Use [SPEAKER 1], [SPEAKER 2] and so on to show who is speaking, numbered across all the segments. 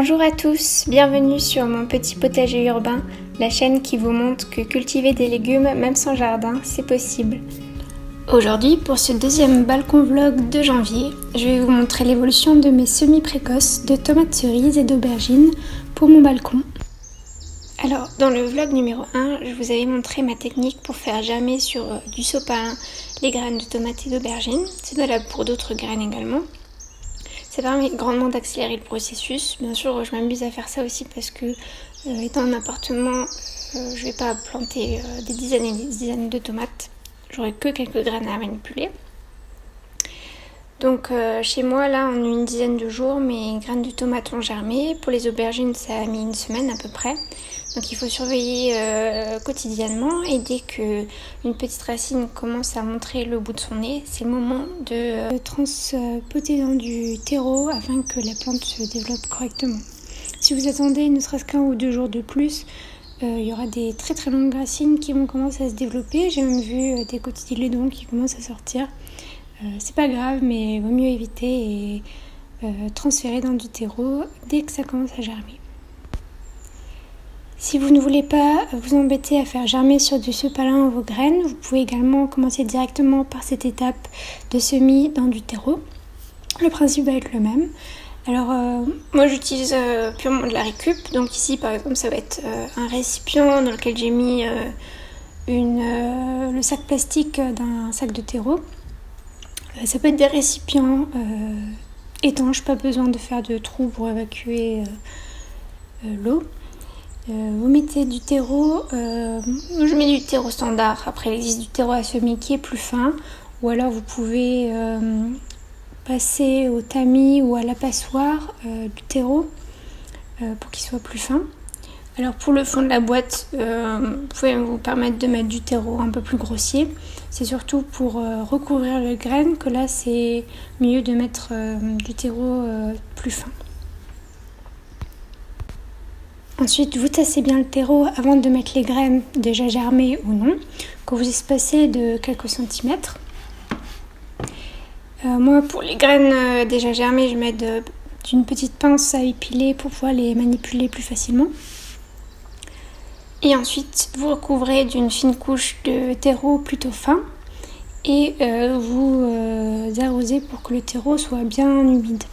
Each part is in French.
[SPEAKER 1] Bonjour à tous, bienvenue sur mon petit potager urbain, la chaîne qui vous montre que cultiver des légumes, même sans jardin, c'est possible. Aujourd'hui, pour ce deuxième balcon vlog de janvier, je vais vous montrer l'évolution de mes semis précoces de tomates cerises et d'aubergines pour mon balcon. Alors, dans le vlog numéro 1, je vous avais montré ma technique pour faire germer sur du sopalin les graines de tomates et d'aubergines. C'est valable pour d'autres graines également. Ça permet grandement d'accélérer le processus. Bien sûr, je m'amuse à faire ça aussi parce que, étant en appartement, je vais pas planter des dizaines et des dizaines de tomates. J'aurai que quelques graines à manipuler. Donc chez moi, là, en une dizaine de jours, mes graines de tomates ont germé. Pour les aubergines, ça a mis une semaine à peu près. Donc il faut surveiller quotidiennement, et dès qu'une petite racine commence à montrer le bout de son nez, c'est le moment de transposer dans du terreau afin que la plante se développe correctement. Si vous attendez ne serait-ce qu'un ou 2 jours de plus, il y aura des très très longues racines qui vont commencer à se développer. J'ai même vu des cotylédons qui commencent à sortir. C'est pas grave, mais il vaut mieux éviter et transférer dans du terreau dès que ça commence à germer. Si vous ne voulez pas vous embêter à faire germer sur du sopalin vos graines, vous pouvez également commencer directement par cette étape de semis dans du terreau. Le principe va être le même. Alors moi j'utilise purement de la récup, donc ici par exemple ça va être un récipient dans lequel j'ai mis le sac plastique d'un sac de terreau. Ça peut être des récipients étanches, pas besoin de faire de trous pour évacuer l'eau. Vous mettez du terreau, je mets du terreau standard, après il existe du terreau à semis qui est plus fin, ou alors vous pouvez passer au tamis ou à la passoire du terreau pour qu'il soit plus fin. Alors pour le fond de la boîte, vous pouvez vous permettre de mettre du terreau un peu plus grossier. C'est surtout pour recouvrir les graines que là c'est mieux de mettre du terreau plus fin. Ensuite, vous tassez bien le terreau avant de mettre les graines déjà germées ou non, que vous espacez de quelques centimètres. Moi, pour les graines déjà germées, je mets d'une petite pince à épiler pour pouvoir les manipuler plus facilement. Et ensuite, vous recouvrez d'une fine couche de terreau plutôt fin et vous arrosez pour que le terreau soit bien humide,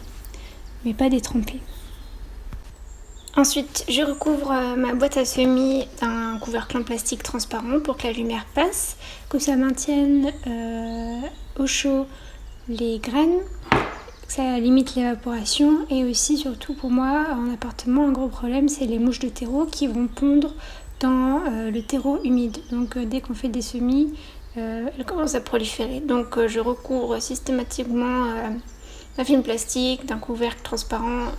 [SPEAKER 1] mais pas détrempé. Ensuite, je recouvre ma boîte à semis d'un couvercle en plastique transparent pour que la lumière passe, que ça maintienne au chaud les graines, que ça limite l'évaporation. Et aussi, surtout pour moi, en appartement, un gros problème, c'est les mouches de terreau qui vont pondre dans le terreau humide. Donc dès qu'on fait des semis, elles commencent à proliférer. Donc je recouvre systématiquement d'un film plastique, d'un couvercle transparent,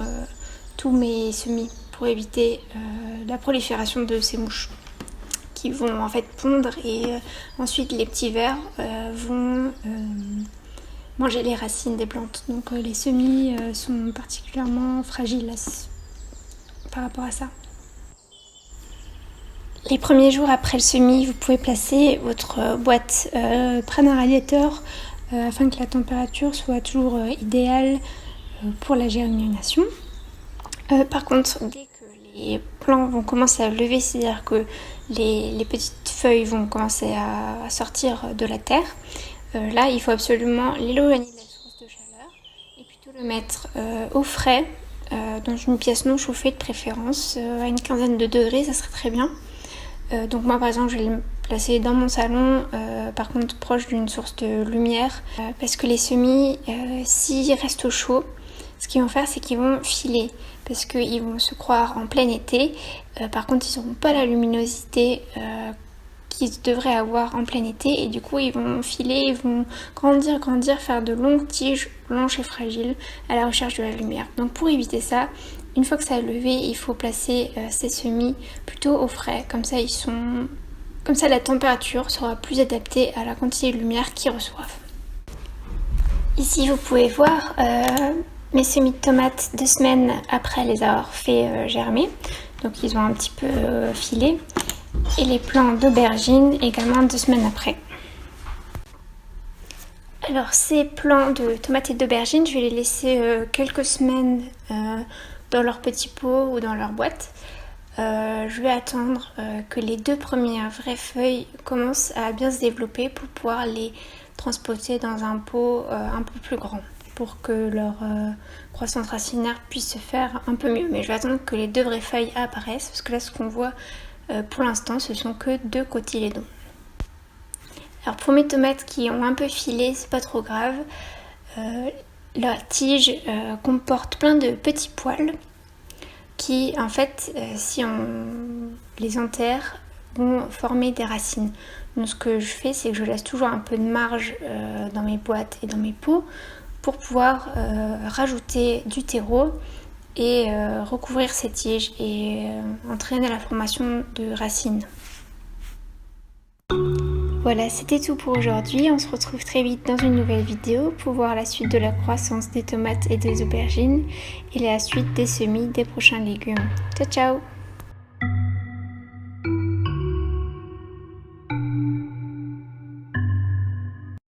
[SPEAKER 1] tous mes semis, pour éviter la prolifération de ces mouches qui vont en fait pondre, et ensuite les petits vers vont manger les racines des plantes. Donc les semis sont particulièrement fragiles par rapport à ça. Les premiers jours après le semis, vous pouvez placer votre boîte près d'un radiateur afin que la température soit toujours idéale pour la germination. Par contre, dès que les plants vont commencer à lever, c'est-à-dire que les petites feuilles vont commencer à sortir de la terre, là il faut absolument l'éloigner de la source de chaleur et plutôt le mettre au frais, dans une pièce non chauffée de préférence, à une quinzaine de degrés, ça serait très bien. Donc moi par exemple je vais le placer dans mon salon, par contre proche d'une source de lumière, parce que les semis, s'ils restent au chaud, ce qu'ils vont faire, c'est qu'ils vont filer, parce qu'ils vont se croire en plein été. Par contre, ils n'auront pas la luminosité qu'ils devraient avoir en plein été, et du coup, ils vont filer, ils vont grandir, faire de longues tiges blanches et fragiles à la recherche de la lumière. Donc pour éviter ça, une fois que ça a levé, il faut placer ces semis plutôt au frais, comme ça la température sera plus adaptée à la quantité de lumière qu'ils reçoivent. Ici, vous pouvez voir mes semis de tomates 2 semaines après les avoir fait germer, donc ils ont un petit peu filé, et les plants d'aubergines également 2 semaines après. Alors ces plants de tomates et d'aubergines, je vais les laisser quelques semaines dans leur petit pot ou dans leur boîte. Je vais attendre que les 2 premières vraies feuilles commencent à bien se développer pour pouvoir les transporter dans un pot un peu plus grand pour que leur croissance racinaire puisse se faire un peu mieux. Mais je vais attendre que les 2 vraies feuilles apparaissent parce que là ce qu'on voit pour l'instant ce sont que 2 cotylédons. Alors pour mes tomates qui ont un peu filé, c'est pas trop grave. La tige comporte plein de petits poils qui en fait si on les enterre vont former des racines. Donc ce que je fais c'est que je laisse toujours un peu de marge dans mes boîtes et dans mes pots pour pouvoir rajouter du terreau et recouvrir ces tiges et entraîner la formation de racines. Voilà, c'était tout pour aujourd'hui. On se retrouve très vite dans une nouvelle vidéo pour voir la suite de la croissance des tomates et des aubergines et la suite des semis des prochains légumes. Ciao ciao!